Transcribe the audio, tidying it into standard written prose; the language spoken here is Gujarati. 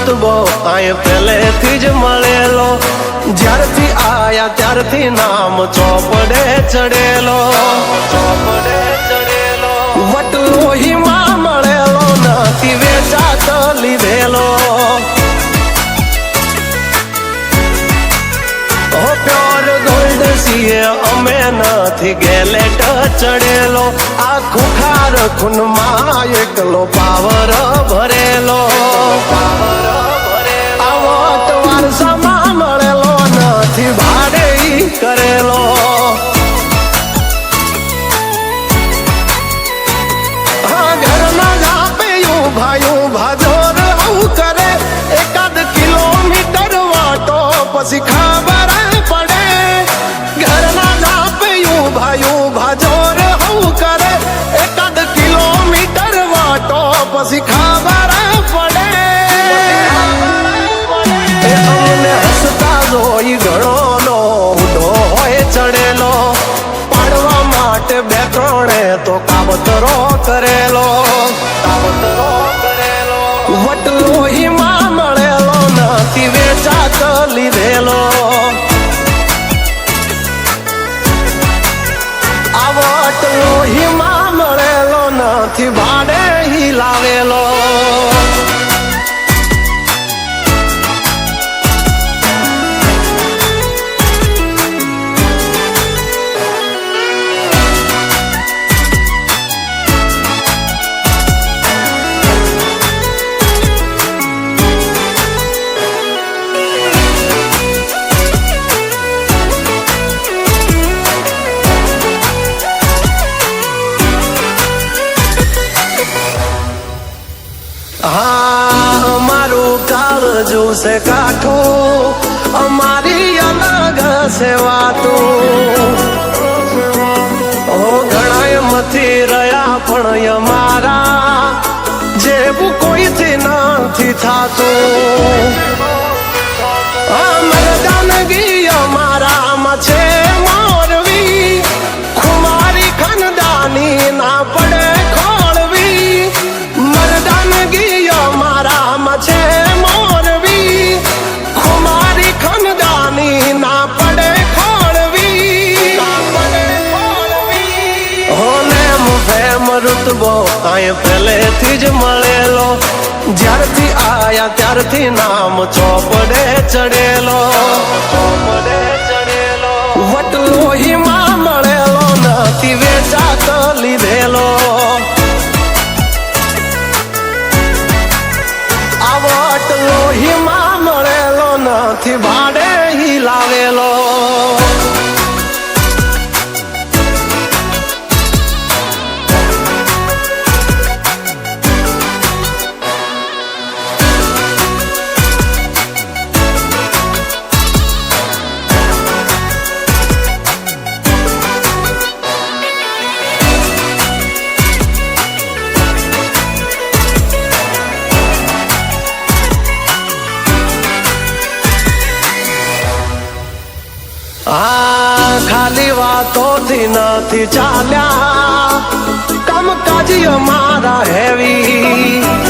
રુતબો આય પહેલેથી જ મળેલો, જ્યારથી આયા ત્યારથી નામ ચોપડે ચડેલો, ચોપડે ચડેલો. વટલોહીમાં મળેલો નથી વેચાત લીધેલો, પ્યોર ગોલ્ડ સીએ અમે નથી ગેલેટ ચડેલો, આ ખુખાર ખૂનમાં એકલો પાવર ભરેલો, પાવર ભરેલો. આવત વારસામાં મળેલો નથી ભાડે કરેલો, હા ઘરના જાપે ભાયું ભાજોર આવું કરે, એકાદ કિલોમીટર વાટો પછી ખબર પડે. ઘરના જાપે ભાયું ભાજોર આવું કરે, એકાદ કિલોમીટર વાટો પછી ખબર પડે. અમને હસતા જોઈ ઘણો ઉડો હોય ચડેલો, પાડવા માટે બે ત્રણે તો કાવતરો કરેલો, કાવતરો કરેલો. વટલોહીમાં મળેલો નથી વેચાત લીધેલો, આ વટલોહીમાં મળેલો નથી ભાડે લાવેલો. હા અમારું કાળજું છે કાઠું, અમારી અલગ છે વાતું, ઘણા મથી રહ્યા પણ અમારા જેવું કોઈથી નથી થાતું. મરદાનગી અમારામાં છે મોરવી, ખુમારી ખાનદાની ના પડે ખોળવી. મરદાનગી અમારામાં છે મોરવી, ખુમારી ખાનદાની ના પડે ખોળવી. હોને ફેમ રુતબો આય પહેલેથી જ મળેલો, જ્યારથી આયા ત્યારથી નામ ચોપડે ચડેલો, ચોપડે ચડેલો. વટલોહીમાં મળેલો નથી વેચાત લીધેલો, આ વટલોહીમાં મળેલો નથી ભાડે લાવેલો. હા ખાલી વાતોથી નથી ચાલ્યા, કામકાજ અમારા હેવી.